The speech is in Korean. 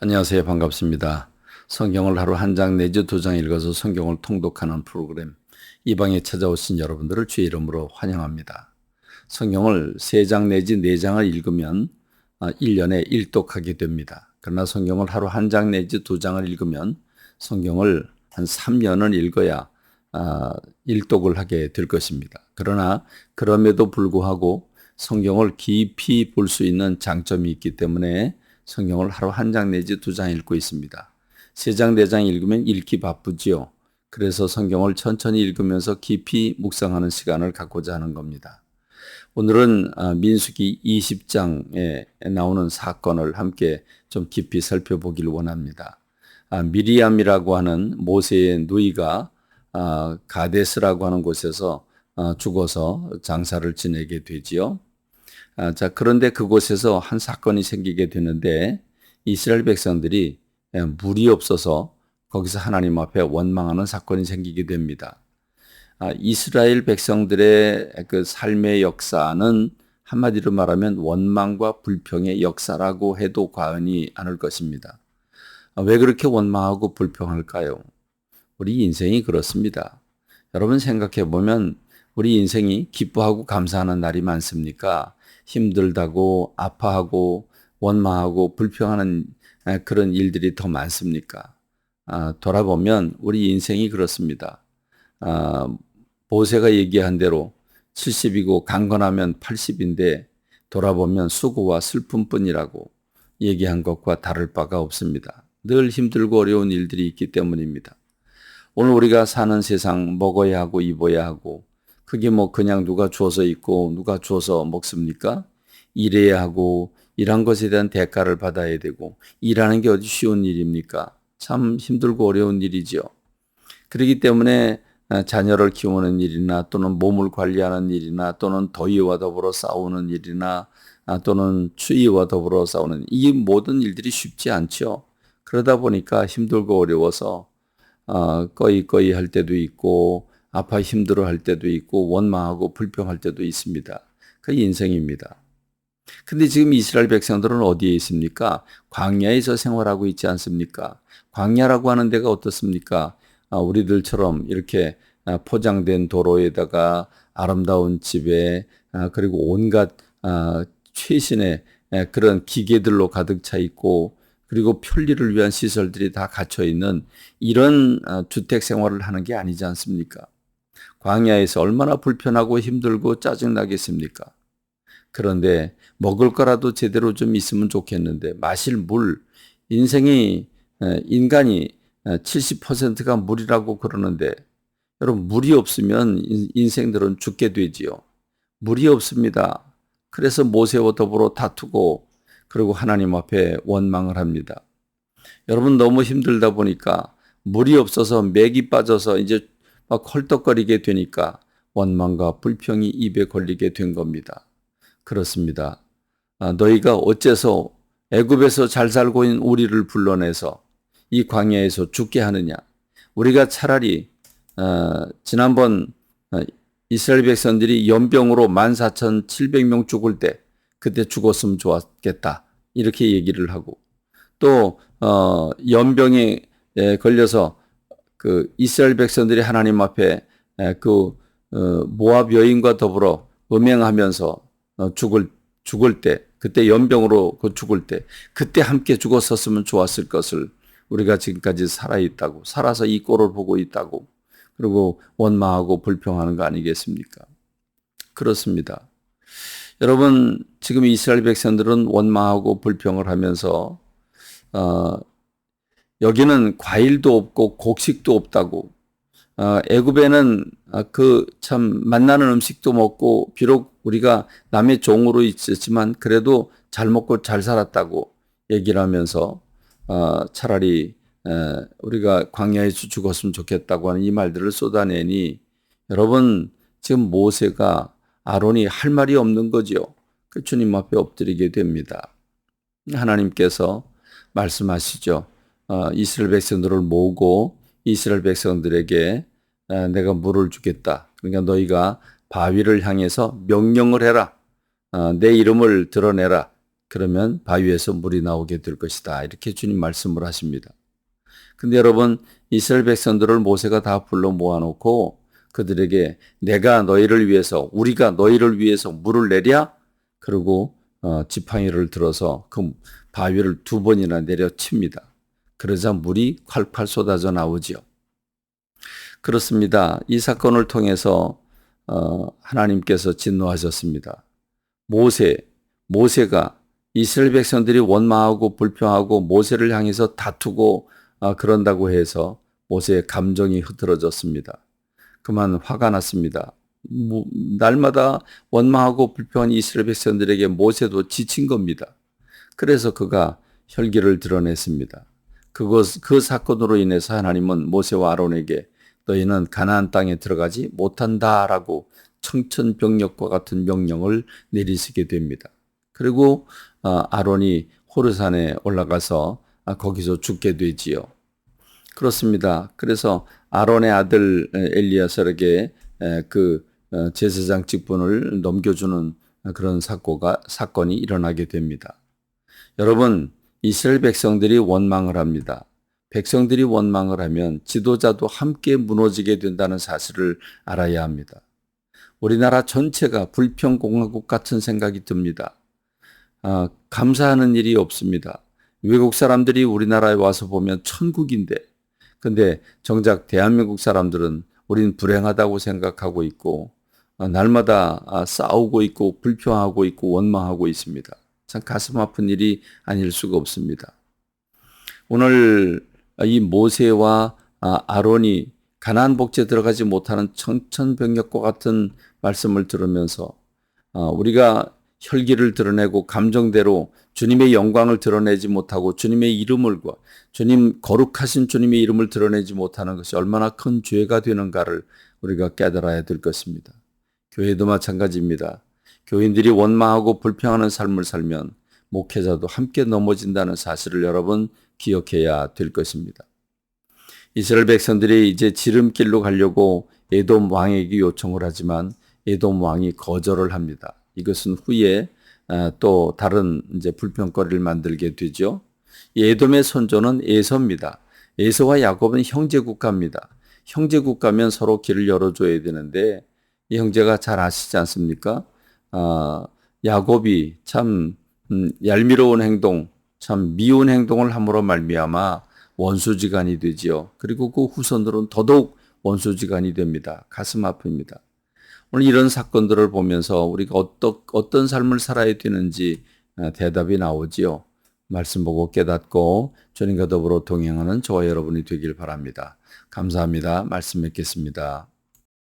안녕하세요. 반갑습니다. 성경을 하루 한 장 내지 두 장 읽어서 성경을 통독하는 프로그램 이 방에 찾아오신 여러분들을 주의 이름으로 환영합니다. 성경을 세 장 내지 네 장을 읽으면 1년에 일독하게 됩니다. 그러나 성경을 하루 한 장 내지 두 장을 읽으면 성경을 한 3년은 읽어야 일독을 하게 될 것입니다. 그러나 그럼에도 불구하고 성경을 깊이 볼 수 있는 장점이 있기 때문에 성경을 하루 한 장 내지 두 장 읽고 있습니다. 세 장, 네 장 읽으면 읽기 바쁘지요. 그래서 성경을 천천히 읽으면서 깊이 묵상하는 시간을 갖고자 하는 겁니다. 오늘은 민수기 20장에 나오는 사건을 함께 좀 깊이 살펴보기를 원합니다. 미리암이라고 하는 모세의 누이가 가데스라고 하는 곳에서 죽어서 장사를 지내게 되지요. 자, 그런데 그곳에서 한 사건이 생기게 되는데 이스라엘 백성들이 물이 없어서 거기서 하나님 앞에 원망하는 사건이 생기게 됩니다. 이스라엘 백성들의 그 삶의 역사는 한마디로 말하면 원망과 불평의 역사라고 해도 과언이 아닐 것입니다. 왜 그렇게 원망하고 불평할까요? 우리 인생이 그렇습니다. 여러분 생각해 보면 우리 인생이 기뻐하고 감사하는 날이 많습니까? 힘들다고 아파하고 원망하고 불평하는 그런 일들이 더 많습니까? 돌아보면 우리 인생이 그렇습니다. 모세가 얘기한 대로 70이고 강건하면 80인데 돌아보면 수고와 슬픔뿐이라고 얘기한 것과 다를 바가 없습니다. 늘 힘들고 어려운 일들이 있기 때문입니다. 오늘 우리가 사는 세상 먹어야 하고 입어야 하고 그게 뭐 그냥 누가 줘서 입고 누가 줘서 먹습니까? 일해야 하고 일한 것에 대한 대가를 받아야 되고 일하는 게 어디 쉬운 일입니까? 참 힘들고 어려운 일이죠. 그렇기 때문에 자녀를 키우는 일이나 또는 몸을 관리하는 일이나 또는 더위와 더불어 싸우는 일이나 또는 추위와 더불어 싸우는 이 모든 일들이 쉽지 않죠. 그러다 보니까 힘들고 어려워서 꺼이꺼이 할 때도 있고 아파 힘들어 할 때도 있고 원망하고 불평할 때도 있습니다. 그 인생입니다. 근데 지금 이스라엘 백성들은 어디에 있습니까? 광야에서 생활하고 있지 않습니까? 광야라고 하는 데가 어떻습니까? 우리들처럼 이렇게 포장된 도로에다가 아름다운 집에 그리고 온갖 최신의 그런 기계들로 가득 차 있고 그리고 편리를 위한 시설들이 다 갖춰 있는 이런 주택 생활을 하는 게 아니지 않습니까? 광야에서 얼마나 불편하고 힘들고 짜증나겠습니까? 그런데 먹을 거라도 제대로 좀 있으면 좋겠는데 마실 물, 인간이 70%가 물이라고 그러는데 여러분 물이 없으면 인생들은 죽게 되지요. 물이 없습니다. 그래서 모세와 더불어 다투고 그리고 하나님 앞에 원망을 합니다. 여러분 너무 힘들다 보니까 물이 없어서 맥이 빠져서 이제 막 헐떡거리게 되니까 원망과 불평이 입에 걸리게 된 겁니다. 그렇습니다. 너희가 어째서 애굽에서 잘 살고 있는 우리를 불러내서 이 광야에서 죽게 하느냐? 우리가 차라리 지난번 이스라엘 백성들이 연병으로 14,700명 죽을 때 그때 죽었으면 좋았겠다. 이렇게 얘기를 하고 또 연병에 걸려서 그 이스라엘 백성들이 하나님 앞에 모압 여인과 더불어 음행하면서 죽을 때 그때 연병으로 죽을 때 그때 함께 죽었었으면 좋았을 것을 우리가 지금까지 살아있다고 살아서 이 꼴을 보고 있다고 그리고 원망하고 불평하는 거 아니겠습니까? 그렇습니다. 여러분 지금 이스라엘 백성들은 원망하고 불평을 하면서 여기는 과일도 없고 곡식도 없다고 애굽에는 그 참 만나는 음식도 먹고 비록 우리가 남의 종으로 있었지만 그래도 잘 먹고 잘 살았다고 얘기를 하면서 차라리 우리가 광야에서 죽었으면 좋겠다고 하는 이 말들을 쏟아내니 여러분 지금 모세가 아론이 할 말이 없는 거죠. 그 주님 앞에 엎드리게 됩니다. 하나님께서 말씀하시죠. 이스라엘 백성들을 모으고 이스라엘 백성들에게 내가 물을 주겠다. 그러니까 너희가 바위를 향해서 명령을 해라. 내 이름을 드러내라. 그러면 바위에서 물이 나오게 될 것이다. 이렇게 주님 말씀을 하십니다. 근데 여러분, 이스라엘 백성들을 모세가 다 불러 모아놓고 그들에게 내가 너희를 위해서, 우리가 너희를 위해서 물을 내랴? 그리고 지팡이를 들어서 그 바위를 2번이나 내려칩니다. 그러자 물이 콸콸 쏟아져 나오지요. 그렇습니다. 이 사건을 통해서 하나님께서 진노하셨습니다. 모세가 이스라엘 백성들이 원망하고 불평하고 모세를 향해서 다투고 그런다고 해서 모세의 감정이 흐트러졌습니다. 그만 화가 났습니다. 날마다 원망하고 불평한 이스라엘 백성들에게 모세도 지친 겁니다. 그래서 그가 혈기를 드러냈습니다. 그 사건으로 인해서 하나님은 모세와 아론에게 너희는 가나안 땅에 들어가지 못한다라고 청천벽력과 같은 명령을 내리시게 됩니다. 그리고 아론이 호르산에 올라가서 거기서 죽게 되지요. 그렇습니다. 그래서 아론의 아들 엘리야살에게 그 제사장 직분을 넘겨주는 그런 사건이 일어나게 됩니다. 여러분, 이스라엘 백성들이 원망을 합니다. 백성들이 원망을 하면 지도자도 함께 무너지게 된다는 사실을 알아야 합니다. 우리나라 전체가 불평공화국 같은 생각이 듭니다. 감사하는 일이 없습니다. 외국 사람들이 우리나라에 와서 보면 천국인데, 근데 정작 대한민국 사람들은 우린 불행하다고 생각하고 있고, 날마다 싸우고 있고, 불평하고 있고, 원망하고 있습니다. 참 가슴 아픈 일이 아닐 수가 없습니다. 오늘 이 모세와 아론이 가나안 복지에 들어가지 못하는 청천벽력과 같은 말씀을 들으면서 우리가 혈기를 드러내고 감정대로 주님의 영광을 드러내지 못하고 주님의 이름을 거룩하신 주님의 이름을 드러내지 못하는 것이 얼마나 큰 죄가 되는가를 우리가 깨달아야 될 것입니다. 교회도 마찬가지입니다. 교인들이 원망하고 불평하는 삶을 살면 목회자도 함께 넘어진다는 사실을 여러분 기억해야 될 것입니다. 이스라엘 백성들이 이제 지름길로 가려고 에돔 왕에게 요청을 하지만 에돔 왕이 거절을 합니다. 이것은 후에 또 다른 이제 불평거리를 만들게 되죠. 이 에돔의 선조는 에서입니다. 에서와 야곱은 형제 국가입니다. 형제 국가면 서로 길을 열어줘야 되는데 이 형제가 잘 아시지 않습니까? 야곱이 참 얄미로운 행동, 참 미운 행동을 함으로 말미암아 원수지간이 되지요. 그리고 그 후손들은 더더욱 원수지간이 됩니다. 가슴 아픕니다. 오늘 이런 사건들을 보면서 우리가 어떤 삶을 살아야 되는지 대답이 나오지요. 말씀 보고 깨닫고 주님과 더불어 동행하는 저와 여러분이 되길 바랍니다. 감사합니다. 말씀 맺겠습니다.